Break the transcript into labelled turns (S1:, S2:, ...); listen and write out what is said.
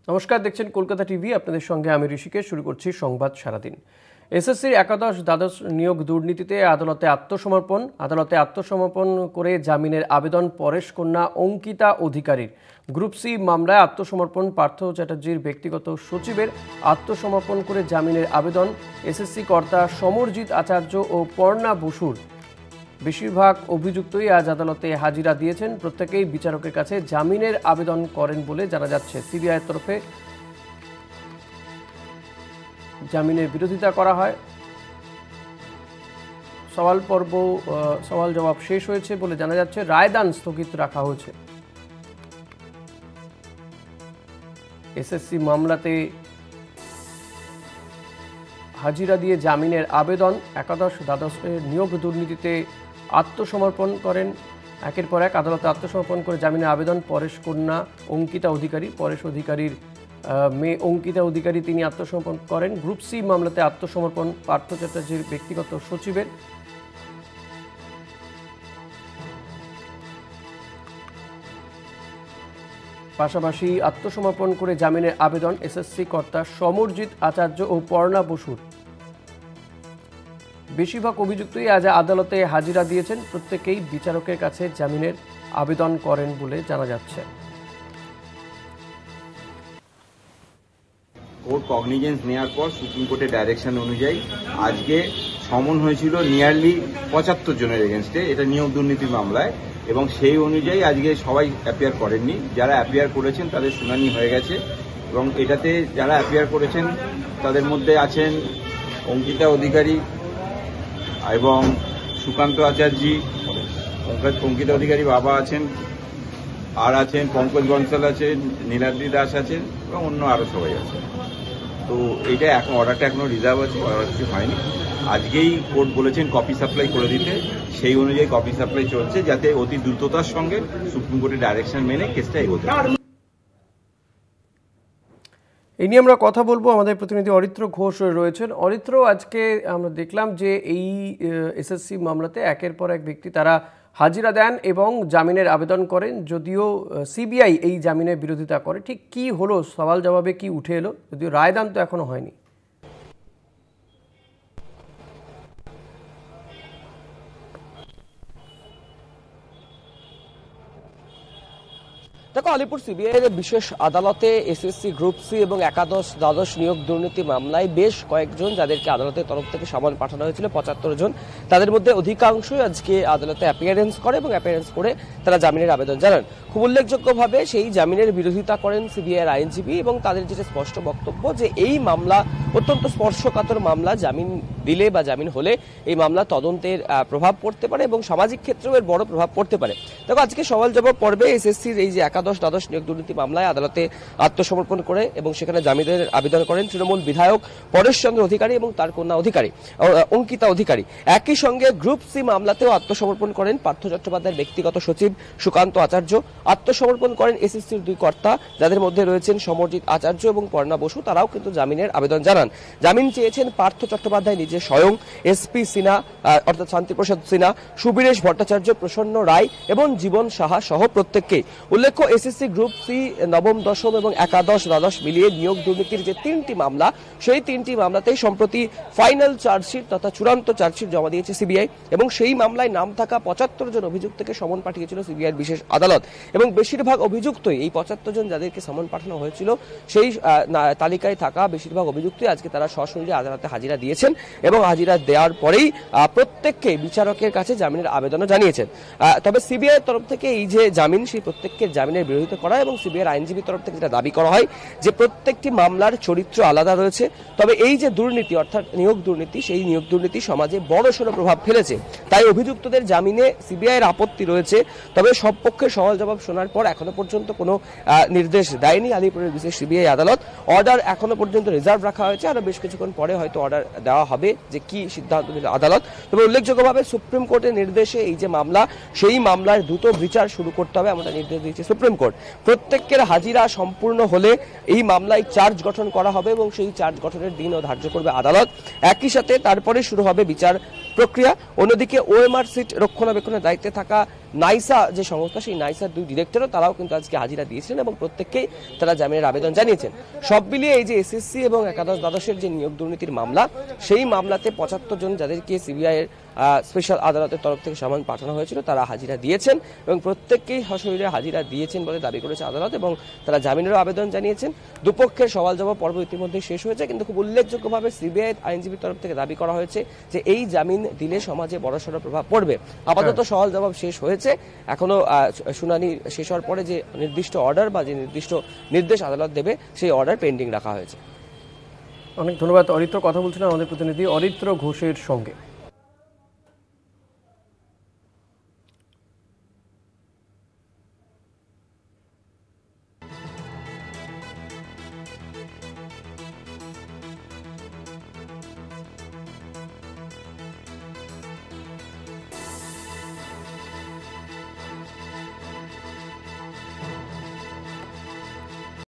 S1: নমস্কার, দেখছেন কলকাতা টিভি। আপনাদের সঙ্গে আমি ঋষিকেশ। শুরু করছি সংবাদ সারাদিন। এসএসসির একাদশ দ্বাদশ নিয়োগ দুর্নীতিতে আদালতে আত্মসমর্পণ করে জামিনের আবেদন পরেশ কন্যা অঙ্কিতা অধিকারীর। গ্রুপ সি মামলায় আত্মসমর্পণ পার্থ চ্যাটার্জির ব্যক্তিগত সচিবের আত্মসমর্পণ করে জামিনের আবেদন এসএসসি কর্তা সমরজিৎ আচার্য ও পর্ণা বসুর। বেশিরভাগ অভিযুক্তই আজ আদালতে হাজিরা দিয়েছেন। প্রত্যেকেই বিচারকের কাছে জামিনের আবেদন করেন বলে জানা যাচ্ছে। সিবিআইয়ের তরফে জামিনের বিরোধিতা করা হয়। সওয়াল জবাব শেষ হয়েছে বলে জানা যাচ্ছে। রায়দান স্থগিত রাখা হয়েছে। এসএসসি মামলাতে হাজিরা দিয়ে জামিনের আবেদন। একাদশ দ্বাদশের নিয়োগ দুর্নীতিতে আত্মসমর্পণ করেন একের পর এক আদালতে আত্মসমর্পণ করে জামিনের আবেদন পরেশ কন্যা অঙ্কিতা অধিকারী। পরেশ অধিকারীর মেয়ে অঙ্কিতা অধিকারী তিনি আত্মসমর্পণ করেন। গ্রুপ সি মামলাতে আত্মসমর্পণ পার্থ চ্যাটার্জির ব্যক্তিগত সচিবের। পাশাপাশি আত্মসমর্পণ করে জামিনের আবেদন এসএসসি কর্তা সমরজিৎ আচার্য ও পর্ণা বসুর। বেশিরভাগ অভিযুক্তই আজ আদালতে হাজিরা দিয়েছেন। প্রত্যেকেই বিচারকের কাছে জামিনের আবেদন করেন বলে জানা যাচ্ছে।
S2: কোর্ট কগনিজেন্স নেওয়ার পর সুপ্রিম কোর্টের ডাইরেকশন অনুযায়ী আজকে সমন হয়েছিল নিয়ারলি 75 জনের এগেনস্টে, এটা নিয়োগ দুর্নীতির মামলায়, এবং সেই অনুযায়ী আজকে সবাই অ্যাপিয়ার করেননি। যারা অ্যাপিয়ার করেছেন তাদের শুনানি হয়ে গেছে, এবং এটাতে যারা অ্যাপিয়ার করেছেন তাদের মধ্যে আছেন অঙ্কিতা অধিকারী এবং সুকান্ত আচার্যি, অঙ্কিতা অধিকারী বাবা আছেন, আর আছেন পঙ্কজ বনসাল আছেন, নীলাদ্রি দাস আছেন, এবং অন্য আরও সবাই আছেন। তো এইটা এখন অর্ডারটা এখনো রিজার্ভ আছে, অর্ডার কিছু হয়নি। আজকেই কোর্ট বলেছেন কপি সাপ্লাই করে দিতে, সেই অনুযায়ী কপি সাপ্লাই চলছে, যাতে অতি দ্রুততার সঙ্গে সুপ্রিম কোর্টের ডাইরেকশন মেনে কেসটা এগোতে পারে।
S1: এই নিয়ে আমরা কথা বলবো। আমাদের প্রতিনিধি অরিত্র ঘোষ রয়েছেন। অরিত্র, আজকে আমরা দেখলাম যে এই এসএসসি মামলাতে একের পর এক ব্যক্তি তারা হাজিরা দেন এবং জামিনের আবেদন করেন, যদিও সিবিআই এই জামিনের বিরোধিতা করে। ঠিক কি হলো, সওয়াল জবাবে কি উঠে এলো? যদিও রায়দান তো এখনো হয়নি।
S3: দেখো, আলিপুর সিবিআইয়ের বিশেষ আদালতে এসএসসি গ্রুপ সি এবং একাদশ দ্বাদশ নিয়োগ দুর্নীতি মামলায় বেশ কয়েকজন যাদেরকে আদালতের তরফ থেকে সামন পাঠানো হয়েছিল, 75 জন, তাদের মধ্যে অধিকাংশই আজকে আদালতে অ্যাপিয়ারেন্স করে এবং অ্যাপিয়ারেন্স করে তারা জামিনের আবেদন জানান। খুব উল্লেখযোগ্যভাবে সেই জামিনের বিরোধিতা করেন সিবিআইয়ের আইনজীবী, এবং তাদের যেটা স্পষ্ট বক্তব্য যে এই মামলা অত্যন্ত স্পর্শকাতর মামলা। জামিন দিলে বা জামিন হলে এই মামলা তদন্তের প্রভাব পড়তে পারে এবং সামাজিক ক্ষেত্রেও এর বড় প্রভাব পড়তে পারে। দেখো, আজকে সওয়াল জবাব পর্বে এসএসসির এই যে একাদশ দ্বাদশ নিয়োগ দুর্নীতি মামলায় আদালতে আত্মসমর্পণ করে এবং সেখানে জামিনের আবেদন করেন তৃণমূল বিধায়ক পরেশ চন্দ্র অধিকারী এবং তার কন্যা অঙ্কিতা অধিকারী। একই সঙ্গে গ্রুপ সি মামলাতেও আত্মসমর্পণ করেন পার্থ চট্টোপাধ্যায়ের ব্যক্তিগত সচিব সুকান্ত আচার্য। আত্মসমর্পণ করেন এসএসসির দুই কর্তা, যাদের মধ্যে রয়েছেন সমরজিৎ আচার্য এবং পর্ণা বসু। তারাও কিন্তু জামিনের আবেদন জানান। জামিন চেয়েছেন পার্থ চট্টোপাধ্যায় নিজে স্বয়ং, এসপি সিনহা অর্থাৎ শান্তিপ্রসাদ সিনহা, সুবীরেশ ভট্টাচার্য, প্রসন্ন রায় এবং জীবন সাহা সহ প্রত্যেককেই। উল্লেখ্য, এসএসসি গ্রুপ সি নবম, দশম এবং একাদশ দ্বাদশ মিলিয়ে নিয়োগ দুর্নীতির যে 3টি মামলা, সেই 3টি মামলাতেই সম্প্রতি ফাইনাল চার্জশিট তথা চূড়ান্ত চার্জশিট জমা দিয়েছে সিবিআই, এবং সেই মামলায় নাম থাকা 75 জন অভিযুক্তকে সমন পাঠিয়েছিল সিবিআইয়ের বিশেষ আদালত। এবং বেশিরভাগ অভিযুক্তই, এই 75 জন যাদেরকে সমন পাঠানো হয়েছিল সেই তালিকায় থাকা বেশিরভাগ অভিযুক্তই আজকে তারা সশরীরে আদালতে হাজিরা দিয়েছেন, এবং হাজিরা দেওয়ার পরেই প্রত্যেককে বিচারকের কাছে জামিনের আবেদনও জানিয়েছেন। তবে সিবিআইয়ের তরফ থেকে এই যে জামিন, সেই প্রত্যেকের জামিনের বিরোধিতা করা এবং সিবিআইয়ের আইনজীবীর তরফ থেকে যেটা দাবি করা হয় যে প্রত্যেকটি মামলার চরিত্র আলাদা রয়েছে, তবে এই যে দুর্নীতি অর্থাৎ নিয়োগ দুর্নীতি, সেই নিয়োগ দুর্নীতি সমাজে বড়সড় প্রভাব ফেলেছে। তাই অভিযুক্তদের জামিনে সিবিআইয়ের আপত্তি রয়েছে। তবে সব পক্ষের সওয়াল জবাব শোনার পর এখনো পর্যন্ত কোনো নির্দেশ দেয়নি আলিপুরের বিশেষ সিবিআই আদালত। অর্ডার এখনো পর্যন্ত রিজার্ভ রাখা হয়েছে, আরো বেশ কিছুক্ষণ পরে হয়তো অর্ডার দেওয়া হবে যে কি সিদ্ধান্ত নিল আদালত। তবে উল্লেখযোগ্যভাবে সুপ্রিম কোর্টের নির্দেশে এই যে মামলা, সেই মামলার দ্রুত বিচার শুরু করতে হবে এমনটা নির্দেশ দিয়েছে সুপ্রিম কোর্ট। প্রত্যেকের হাজিরা সম্পূর্ণ হলে এই মামলায় চার্জ গঠন করা হবে এবং সেই চার্জ গঠনের দিনও ধার্য করবে আদালত। একই সাথে তারপরে শুরু হবে বিচার প্রক্রিয়া। অন্যদিকে ওএমআর সিট রক্ষণাবেক্ষণের দায়িত্বে থাকা নাইসা যে সংস্থা, সেই নাইসার 2 ডিরেক্টরও তারাও কিন্তু আজকে হাজিরা দিয়েছিলেন এবং প্রত্যেককেই তারা জামিনের আবেদন জানিয়েছেন। সব মিলিয়ে এই যে এসএসসি এবং একাদশ দ্বাদশের যে নিয়োগ দুর্নীতির মামলা, সেই মামলাতে 75 জন যাদেরকে সিবিআই এর স্পেশাল আদালতের তরফ থেকে সামন পাঠানো হয়েছিল তারা হাজিরা দিয়েছেন এবং প্রত্যেককেই সশরীরে হাজিরা দিয়েছেন বলে দাবি করেছে আদালত এবং তারা জামিনেরও আবেদন জানিয়েছেন। দুপক্ষের সওয়াল জবাব পর্ব ইতিমধ্যে শেষ হয়েছে, কিন্তু খুব উল্লেখযোগ্যভাবে সিবিআই আইনজীবীর তরফ থেকে দাবি করা হয়েছে যে এই জামিন দিলে সমাজে বড়সড় প্রভাব পড়বে। আপাতত সওয়াল জবাব শেষ হয়েছে, এখনো শুনানি শেষ হওয়ার পরে যে নির্দিষ্ট অর্ডার বা যে নির্দিষ্ট নির্দেশ আদালত দেবে সেই অর্ডার পেন্ডিং রাখা হয়েছে।
S1: অনেক ধন্যবাদ অরিত্র। কথা বলছিলেন আমাদের প্রতিনিধি অরিত্র ঘোষের সঙ্গে।